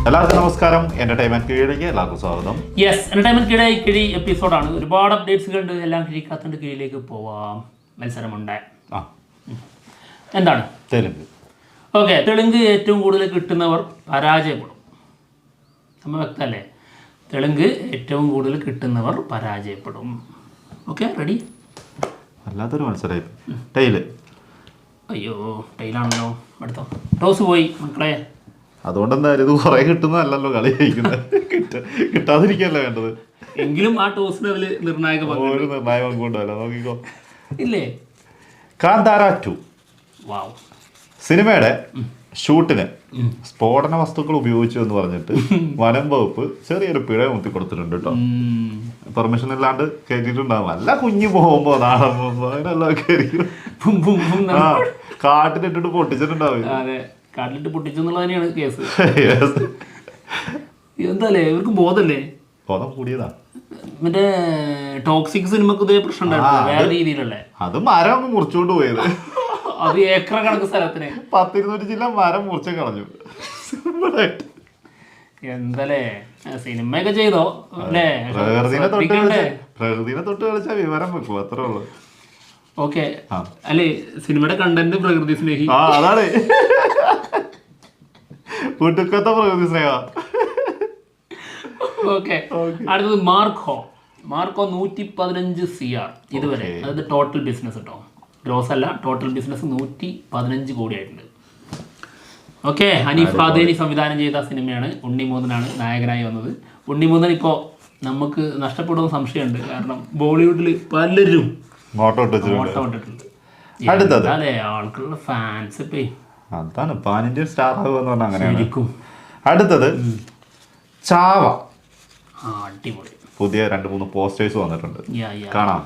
എല്ലാവർക്കും നമസ്കാരം. എന്റർടൈൻമെന്റ് കീഴിലേക്ക് എല്ലാവർക്കും സ്വാഗതം. യെസ്, എന്റർടൈൻമെന്റ് കിഴി എപ്പിസോഡാണ്. ഒരുപാട് അപ്ഡേറ്റ്സുകൾ ഉണ്ട്. എല്ലാം കിഴിക്കാത്തണ്ട് കീഴിലേക്ക് പോവാം. മത്സരമുണ്ട്. എന്താണ് തെലുങ്ക്? ഓക്കെ, തെലുങ്ക് ഏറ്റവും കൂടുതൽ കിട്ടുന്നവർ പരാജയപ്പെടും. നമ്മൾ വ്യക്തമല്ലേ? തെലുങ്ക് ഏറ്റവും കൂടുതൽ കിട്ടുന്നവർ പരാജയപ്പെടും. Okay, ready? വല്ലാത്തൊരു മത്സരമായി. ടൈല്. അയ്യോ, ടൈലാണല്ലോ. അടുത്തോ ടോസ് പോയി മക്കളെ. അതുകൊണ്ട് എന്തായാലും ഇത് കുറെ കിട്ടുന്നതല്ലല്ലോ കളി ജയിക്കുന്നത്. കിട്ടാതിരിക്കല്ലേ വേണ്ടത്. എങ്കിലും ആ ടോസിന് അതിൽ നിർണായക ഒരു നിർണായക പങ്കുണ്ടല്ലോ. നോക്കിക്കോ. ഇല്ലേ? കാന്താര 2 വാവ് സിനിമയുടെ ഷൂട്ടിന് സ്ഫോടന വസ്തുക്കൾ ഉപയോഗിച്ചു എന്ന് പറഞ്ഞിട്ട് വനം വകുപ്പ് ചെറിയൊരു പിഴ മുത്തി കൊടുത്തിട്ടുണ്ട് കേട്ടോ. പെർമിഷൻ ഇല്ലാണ്ട് കയറ്റിയിട്ടുണ്ടാവും. അല്ല കുഞ്ഞു പോകുമ്പോ നാളെല്ലാം കാട്ടിലിട്ടിട്ട് പൊട്ടിച്ചിട്ടുണ്ടാവും. അതെ, കാട്ടിലിട്ട് പൊട്ടിച്ചു എന്നുള്ളത് തന്നെയാണ് കേസ്. എന്താല്ലേ, ഇവർക്ക് ബോധല്ലേ? ബോധം കൂടിയതാ. മറ്റേ ടോക്സിക് സിനിമക്ക് ഇതേ പ്രശ്നം ഉണ്ടായിരുന്നു, വേറെ രീതിയിലല്ലേ. അത് മരം അങ്ങ് മുറിച്ചുകൊണ്ട് പോയത്. അത് ഏക്കർ കണക്ക് സ്ഥലത്തിന് 10-200 ജില്ല മരം മുറിച്ച് കളഞ്ഞു. എന്തല്ലേ സിനിമയൊക്കെ ചെയ്തോ അല്ലേ? പ്രകൃതിനെ തൊട്ട് കളിച്ചാൽ വിവരം വെക്കും, അത്രേ ഉള്ളു. ഓക്കെ, അല്ലേ സിനിമയുടെ കണ്ടന്റ് പ്രകൃതി സ്നേഹി. അതാണ് വീട്ടുക്കത്തെ പ്രകൃതി സ്നേഹ. ഓക്കെ, അടുത്തത് മാർക്കോ 115 CR ഇതുവരെ. അതായത് ടോട്ടൽ ബിസിനസ് കേട്ടോ, ഗ്രോസ് അല്ല, ടോട്ടൽ ബിസിനസ് 115 കോടി ആയിട്ടുണ്ട്. ഓക്കെ, ഹനീഫ് ഫാദേനി സംവിധാനം ചെയ്ത സിനിമയാണ്. ഉണ്ണിമൂന്നനാണ് നായകനായി വന്നത്. ഉണ്ണിമൂന്നൻ ഇപ്പോൾ നമുക്ക് നഷ്ടപ്പെടുന്ന സംശയമുണ്ട്. കാരണം ബോളിവുഡിൽ പലരും ഓട്ടം ഇട്ടിട്ടുണ്ട്. അതെ, ആൾക്കുള്ള ഫാൻസ് ഇപ്പേ അതാണ് പാൻ ഇന്ത്യൻ സ്റ്റാർ ആകുമെന്ന് പറഞ്ഞാൽ അങ്ങനെയാണ്. അടുത്തത് ചാവ. അടിപൊളി. പുതിയ 2-3 പോസ്റ്റേഴ്സ് വന്നിട്ടുണ്ട്, കാണാം.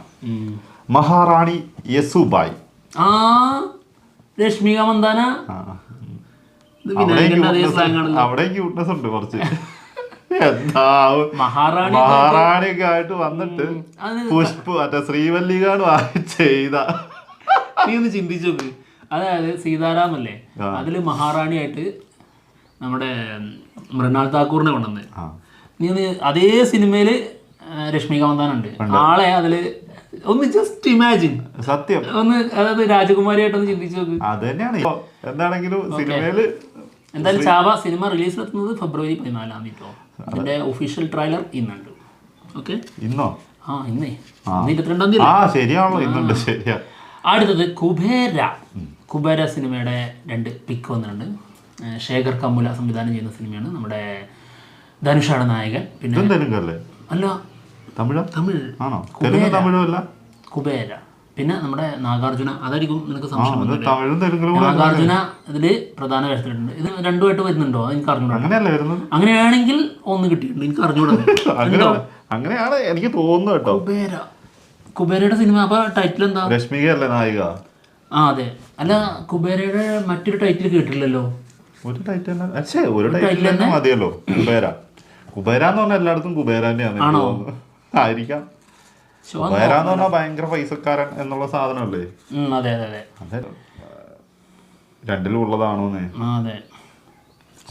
മഹാറാണി യെസുബായ്, രശ്മിക മന്ദാന. അവിടെ ക്യൂട്ട്നെസ് ഉണ്ട് കുറച്ച്. എന്താ മഹാറാണിയൊക്കെ ആയിട്ട് വന്നിട്ട് പുഷ്പ മറ്റേ ശ്രീവല്ലികാണ് ചെയ്ത. നീ ഒന്ന് ചിന്തിച്ചു നോക്ക്. അതായത് സീതാരാമല്ലേ, അതില് മഹാറാണിയായിട്ട് നമ്മുടെ മൃണാൾ താക്കൂറിനെ കൊണ്ടുവന്ന്. നീ ഒന്ന് അതേ സിനിമയില് രശ്മിക മന്ദാന ഉണ്ട്. ആളെ അതില് ഒന്ന് ജസ്റ്റ് ഇമാജിൻ. സത്യം ഒന്ന്, അതായത് രാജകുമാരിയായിട്ടൊന്ന് ചിന്തിച്ചു നോക്ക്. അത് തന്നെയാണ്. എന്താണെങ്കിലും സിനിമയില് എന്തായാലും ചാവ സിനിമ റിലീസിലെത്തുന്നത് ഫെബ്രുവരി 14 കേട്ടോ. അതിന്റെ ഒഫീഷ്യൽ ട്രെയിലർ ഇന്നുണ്ട്. ഓക്കെ, ഇന്നോ? ഇന്നേ 22 ശരിയാണല്ലോ, ഇന്നുണ്ട്. ശരിയാ. അടുത്തത് കുബേര സിനിമയുടെ 2 പിക്ക് വന്നിട്ടുണ്ട്. ശേഖർ കമ്മുല സംവിധാനം ചെയ്യുന്ന സിനിമയാണ്. നമ്മുടെ ധനുഷാണ് നായകൻ. പിന്നെ അല്ല, തമിഴ് ആണോ? കുബേര. പിന്നെ നമ്മുടെ നാഗാർജുന. അതായിരിക്കും നിനക്ക് സംശയം. നാഗാർജുന ഇതില് പ്രധാന വേഷത്തിലുണ്ട്. ഇത് രണ്ടുമായിട്ട് വരുന്നുണ്ടോ എനിക്ക് അറിഞ്ഞൂടാ. അങ്ങനെയാണെങ്കിൽ 1 കിട്ടിയിട്ടുണ്ട്, എനിക്ക് അറിഞ്ഞൂടാ. അങ്ങനെയാണ് എനിക്ക് തോന്നുന്നു കേട്ടോ. കുബേരയുടെ സിനിമ. അപ്പൊ ടൈറ്റിൽ എന്താ? രശ്മികയല്ലേ നായിക? അതെ. അല്ല, കുബേരയുടെ മറ്റൊരു ടൈറ്റിൽ കേട്ടില്ലല്ലോ. ഒരു ടൈറ്റിൽ മതിയല്ലോ. കുബേര എന്ന് പറഞ്ഞാൽ എല്ലായിടത്തും കുബേര തന്നെയാണ് ആയിരിക്കാം. കുബേര എന്ന് പറഞ്ഞാൽ ഭയങ്കര പൈസക്കാരൻ എന്നുള്ള സാധനമല്ലേ? അതെ അതെ അതെ. രണ്ടിലും ഉള്ളതാണോന്നേ അതെ,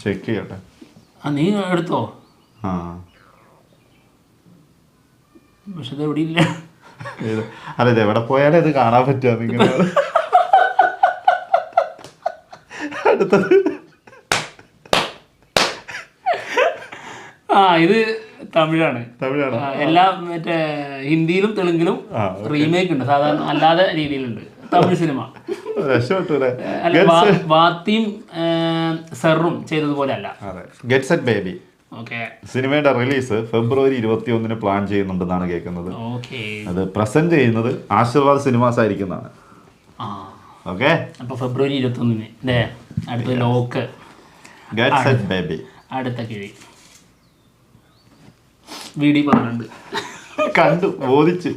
ചെക്ക് ചെയ്യട്ടെ. നീ എടുത്തോ? പക്ഷെ ഇത് എവിടെ ഇല്ല. അല്ല, ഇത് എവിടെ പോയാലും ഇത് കാണാൻ പറ്റുക. നിങ്ങൾ അടുത്തത് ഇത് തമിഴാണ്. എല്ലാം മറ്റേ ഹിന്ദിയിലും തെലുങ്കിലും റീമേക്ക് ഉണ്ട്. സാധാരണ അല്ലാതെ രീതിയിലുണ്ട്. തമിഴ് സിനിമ വാത്തിയും സെറും ചെയ്തതുപോലെ അല്ല. Get set baby. ഓക്കെ, സിനിമയുടെ റിലീസ് ഫെബ്രുവരി 21 പ്ലാൻ ചെയ്യുന്നുണ്ടെന്നാണ് കേൾക്കുന്നത്. അത് പ്രസന്റ് ചെയ്യുന്നത് ആശീർവാദ് സിനിമാസ് ആയിരിക്കുന്നതാണ്. ഓക്കെ, അപ്പൊ ഫെബ്രുവരി 21 അടുത്ത ലോക്ക്. Get set baby. അടുത്ത കിഴി VD 12 കണ്ടു ബോധിച്ചു.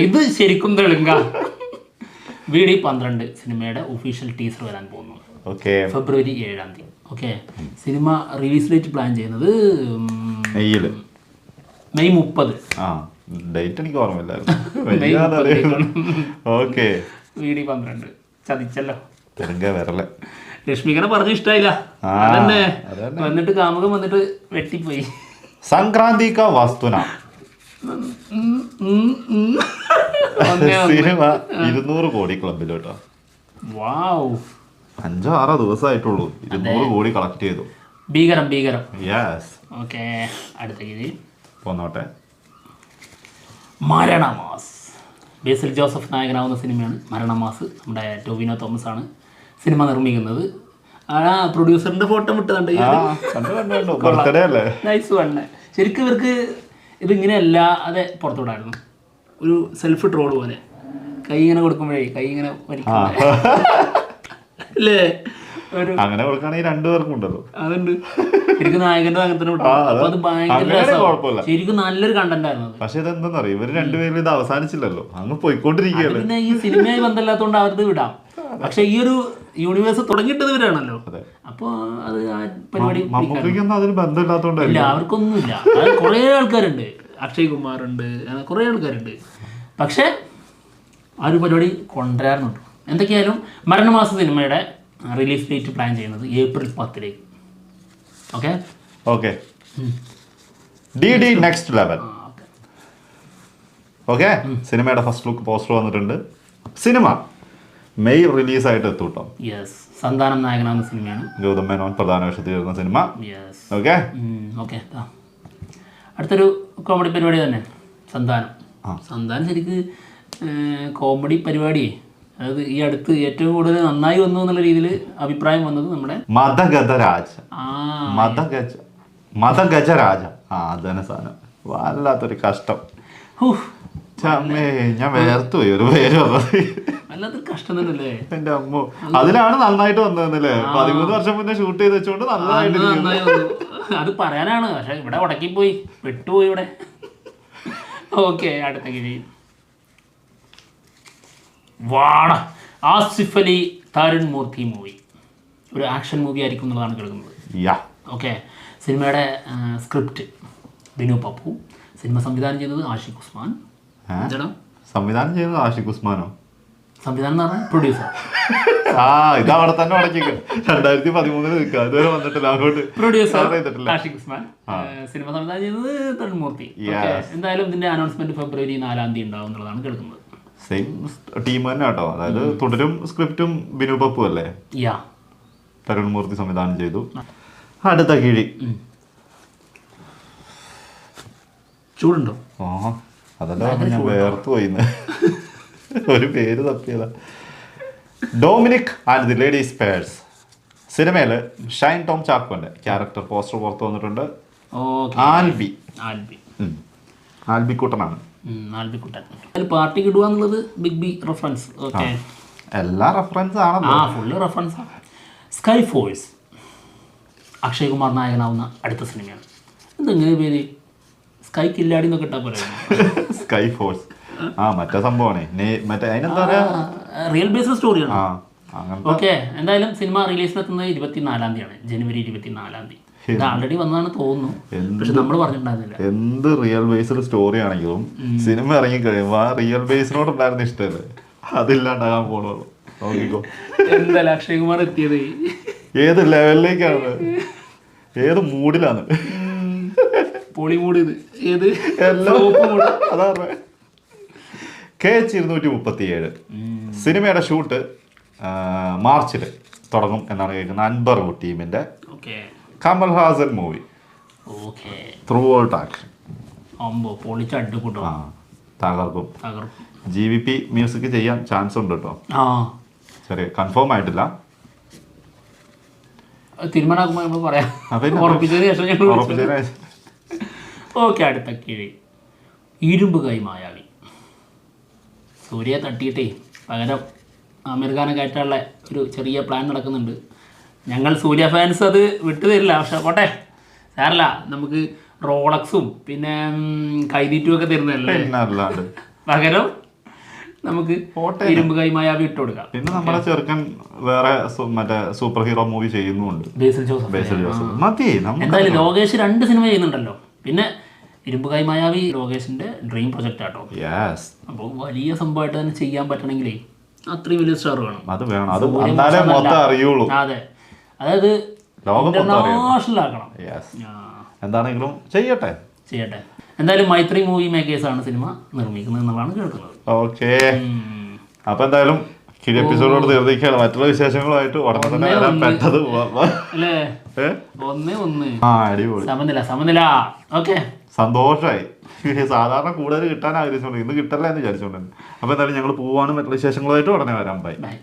ഇത് ശരിക്കും തെലുങ്ക. VD 12 സിനിമയുടെ ഒഫീഷ്യൽ ടീസർ വരാൻ പോകുന്നു. ഫെബ്രുവരി 7. Okay, cinema release date plan ചെയ്യുന്നത് മെയ് 30. ഡേറ്റ് എനിക്ക് ഓർമ്മയില്ലായിരുന്നു. VD 12 ചതിച്ചല്ലോ. തെലുങ്ക വരല്ലേ. രശ്മികനെ പറഞ്ഞ ഇഷ്ടായില്ല. അതന്നെ വന്നിട്ട് കാമുകം വന്നിട്ട് വെട്ടിപ്പോയി. സംക്രാന്തി കാ വസ്തുന സിനിമ 200 കോടി ക്ലബിൽ കേട്ടോ. വാവ്, 5-6 ദിവസമായിട്ടുള്ളൂ 200 കോടി കളക്ട് ചെയ്തു. ഭീകരം. യെസ്. ഓക്കെ, അടുത്ത ഗീതി പോന്നോട്ടെ. മരണമാസ്. ബേസിൽ ജോസഫ് നായകനാവുന്ന സിനിമയാണ് മരണമാസ്. നമ്മുടെ ടോവിനോ തോമസ് ആണ് സിനിമ നിർമ്മിക്കുന്നത്. പ്രൊഡ്യൂസറിന്റെ ഫോട്ടോ വിട്ടതുണ്ട്. നൈസ് വണ്ണ. ശരിക്കും ഇവർക്ക് ഇതിങ്ങനെയല്ല, അതെ പുറത്തുവിടായിരുന്നു. ഒരു സെൽഫ് ട്രോൾ പോലെ കൈ ഇങ്ങനെ കൊടുക്കുമ്പോഴേ കൈ ഇങ്ങനെ അല്ലേ, ഒരു അങ്ങനെ കൊടുക്കുകയാണെങ്കിൽ 2 പേർക്കും ഉണ്ടല്ലോ. അതുണ്ട്. ശരിക്കും നായകന്റെ അങ്ങനെ തന്നെ വിട്ടു. അപ്പൊ അത് ഭയങ്കര ശരിക്കും നല്ലൊരു കണ്ടന്റ് ആയിരുന്നു. പക്ഷെ ഇതെന്താ അറിയാം, ഇവര് രണ്ടുപേരും ഇത് അവസാനിച്ചില്ലല്ലോ, അങ്ങ് പോയിക്കൊണ്ടിരിക്കുകയല്ലേ. പിന്നെ ഈ സിനിമയായി ബന്ധമില്ലാത്തതുകൊണ്ട് അവർക്ക് വിടാം. പക്ഷെ ഈ ഒരു യൂണിവേഴ്സ് തുടങ്ങിയിട്ടത് ഇവരാണല്ലോ. അപ്പൊ അത് ആ പരിപാടി അതിന് ബന്ധമില്ലാത്തതുകൊണ്ട് ഇല്ല, അവർക്കൊന്നുമില്ല. അത് കുറെ ആൾക്കാരുണ്ട്, അക്ഷയ് കുമാർ ഉണ്ട്, കുറെ ആൾക്കാരുണ്ട്. പക്ഷെ ആ ഒരു പരിപാടി കൊണ്ടുവരാറുണ്ട്. എന്തൊക്കെയായാലും മരണമാസ സിനിമയുടെ റിലീസ് ഡേറ്റ് പ്ലാൻ ചെയ്യുന്നത് April 10. Okay okay DD next level. Okay, സിനിമയുടെ ഫസ്റ്റ് ലുക്ക് പോസ്റ്റർ വന്നിട്ടുണ്ട്. സിനിമ മെയ് റിലീസായിട്ട് എത്തും കേട്ടോ. യെസ്, സന്താനം നായകനാകുന്ന സിനിമയാണ്. ഗൗതം മേനോൻ പ്രധാന വേഷത്തിൽ വരുന്ന സിനിമ. യെസ്. ഓക്കെ ഓക്കെ, അടുത്തൊരു കോമഡി പരിപാടി തന്നെ സന്താനം. സന്താനം ശരിക്ക് കോമഡി പരിപാടിയെ, അതായത് ഈ അടുത്ത് ഏറ്റവും കൂടുതൽ നന്നായി വന്നു എന്നുള്ള രീതിയിൽ അഭിപ്രായം വന്നത് നമ്മുടെ മദഗജരാജ. മദഗജരാജ അതന്നെ സാധനം. വല്ലാത്തൊരു കഷ്ടം. ഞാൻ വേർത്തു പോയി ഒരു പേര് പറഞ്ഞത്. വല്ലാത്തൊരു കഷ്ടം തന്നെയല്ലേ എന്റെ അമ്മോ. അതിലാണ് നന്നായിട്ട് വന്നതല്ലേ. 13 വർഷം മുന്നേ ഷൂട്ട് ചെയ്ത് വെച്ചോണ്ട് നന്നായിട്ട് അത് പറയാനാണ്. പക്ഷെ ഇവിടെ ഉടക്കിപ്പോയി, പെട്ടുപോയി ഇവിടെ. ഓക്കെ, അടുത്ത ഗിരി. വാട ആസിഫ് അലി തരുൺ മൂർത്തി മൂവി. ഒരു ആക്ഷൻ മൂവി ആയിരിക്കും എന്നുള്ളതാണ് കേൾക്കുന്നത്. ഓക്കെ, സിനിമയുടെ സ്ക്രിപ്റ്റ് ബിനു പപ്പു, സിനിമ സംവിധാനം ചെയ്യുന്നത് ആഷിഖ് ഉസ്മാൻ. സംവിധാനം ചെയ്യുന്നത് ആഷിഖ് ഉസ്മാനോ? സംവിധാനം എന്ന് പറഞ്ഞാൽ പ്രൊഡ്യൂസർ. ഇത് അവിടെ തന്നെ ഉടക്കിക്ക. 2013 നിൽക്കുക, ഇതുവരെ വന്നിട്ടില്ല. അങ്ങോട്ട് പ്രൊഡ്യൂസർ ആഷിഖ് ഉസ്മാൻ, സിനിമ സംവിധാനം ചെയ്യുന്നത് തരുൺ മൂർത്തി. എന്തായാലും ഇതിന്റെ അനൗൺസ്മെന്റ് ഫെബ്രുവരി 4 ഉണ്ടാവും എന്നുള്ളതാണ് കേൾക്കുന്നത്. സെയിം ടീം തന്നെ കേട്ടോ. അതായത് തുടരും സ്ക്രിപ്റ്റും ബിനു പപ്പു അല്ലേ. തരുൺ മൂർത്തി സംവിധാനം ചെയ്തു. അടുത്ത കിഴി. ചൂടുണ്ടോ? അതല്ല ഞാൻ വേർത്തു പോയിന്ന്. ഒരു പേര് തപ്പിയതാ. Dominic and the ladies purse. സിനിമയില് ഷൈൻ ടോം ചാക്കോന്റെ ക്യാരക്ടർ പോസ്റ്റർ പുറത്തു വന്നിട്ടുണ്ട്. ആൽബിക്കുട്ടനാണ്. പാർട്ടിക്ക് ഇടുക എന്നുള്ളത് ബിഗ് ബി റെഫറൻസ്. ഓക്കെ, എല്ലാ റെഫറൻസ് ആണോ? Full reference. Sky Force. Akshay Kumar നായകനാവുന്ന അടുത്ത സിനിമയാണ്. എന്തെങ്ങനെ പേര്? സ്കൈ കില്ലാടി എന്നൊക്കെ ഇട്ടാ പോലെ. സ്കൈ ഫോഴ്സ് മറ്റേ സംഭവമാണ്. മറ്റേ അതിനെന്താ പറയാ, റിയൽ ബേസ്ഡ് സ്റ്റോറിയാണ്. ഓക്കെ, എന്തായാലും സിനിമ റിലീസിനെത്തുന്നത് 24 ജനുവരി 24. ഇത് ആൾറെഡി വന്നതാണ് തോന്നുന്നു, പക്ഷെ നമ്മൾ പറഞ്ഞിട്ടുണ്ടായിരുന്നില്ല. എന്ത് റിയൽ ബേസ്ഡ് സ്റ്റോറി ആണെങ്കിലും സിനിമ ഇറങ്ങി കഴിയുമ്പോൾ ആ റിയൽ ബേസിനോട് ഉണ്ടായിരുന്ന ഇഷ്ടമല്ലേ, അതില്ലാണ്ടാകാൻ പോണുള്ളൂ. നോക്കിക്കോ എന്തായാലും അക്ഷയ് കുമാർ എത്തിയത് ഏത് ലെവലിലേക്കാണ്, ഏത് മൂഡിലാണ്. പൊളി മൂഡ്. ഇത് ഏത് അതാ KH 237. സിനിമയുടെ ഷൂട്ട് മാർച്ചിൽ തുടങ്ങും എന്നാണ് കേൾക്കുന്നത്. അൻബർ ടീമിന്റെ Kamal Haasan movie. Throughout action. തകർക്കും. GVP മ്യൂസിക് ചെയ്യാൻ ചാൻസ് ഉണ്ട് കേട്ടോ. ചെറിയ കൺഫേം ആയിട്ടില്ല. തീരുമാനമാക്കുമ്പോൾ നമ്മൾ പറയാം. ഓക്കെ, അടുത്ത കിഴി. ഇരുമ്പ് കൈ മായാവി. സൂര്യയെ തട്ടിയിട്ടേ പകരം ആമിർ ഖാനെ കയറ്റാനുള്ള ഒരു ചെറിയ പ്ലാൻ നടക്കുന്നുണ്ട്. ഞങ്ങൾ സൂര്യ ഫാൻസ് അത് വിട്ടു തരില്ല. പക്ഷെ പോട്ടെ, സാരല്ല, നമുക്ക് റോളക്സും പിന്നെ കൈതീറ്റും ഒക്കെ തരുന്നതല്ലേ. പകരം നമുക്ക് ഇരുമ്പ് കൈ മായാവി ഇട്ട് കൊടുക്കാം. പിന്നെ നമ്മുടെ ചെറുക്കൻ വേറെ മറ്റേ സൂപ്പർ ഹീറോ മൂവി ചെയ്യുന്നുണ്ട്, ബേസിൽ ജോസഫ്. എന്തായാലും ലോകേഷ് 2 സിനിമ ചെയ്യുന്നുണ്ടല്ലോ. പിന്നെ ഇരുമ്പ് കൈ മായാവി ലോകേഷിന്റെ ഡ്രീം പ്രൊജക്റ്റ് ആട്ടോ. അപ്പോൾ വലിയ സംഭവമായിട്ട് തന്നെ ചെയ്യാൻ പറ്റണമെങ്കിലേ അത്രയും വലിയ സ്റ്റാർ വേണം. അത് വേണം, അത് അറിയുള്ളൂ. അതെ, അതായത് ലോകമൊത്തം അറിയണം. ഇന്റർനാഷണൽ ആക്കണം. യെസ്. ആ, എന്താണെങ്കിലും ചെയ്യട്ടെ. ചെയ്യട്ടെ. എന്തായാലും മൈത്രി മൂവി മേക്കേഴ്സാണ് സിനിമ നിർമ്മിക്കുന്നത് എന്നുള്ളതാണ് കേൾക്കുന്നത്. ഓക്കെ, അപ്പൊ എന്തായാലും ഈ എപ്പിസോഡോട് തീർന്നിരിക്കുകയാണ്. മറ്റുള്ള വിശേഷങ്ങളുമായിട്ട് ഉടനെ തന്നെ വരാൻ പെട്ടത് അല്ലേ? 1-1. ആ, അടിപൊളി. സമനില. ഓക്കെ, സന്തോഷമായി. സാധാരണ കൂടുതൽ കിട്ടാൻ ആഗ്രഹിച്ചോണ്ട് ഇന്ന് കിട്ടല്ല എന്ന് വിചാരിച്ചോണ്ട്. അപ്പൊ എന്തായാലും ഞങ്ങൾ പോവാണ്. മറ്റുള്ള വിശേഷങ്ങളുമായിട്ട് ഉടനെ വരാം. ബൈ. ബൈ.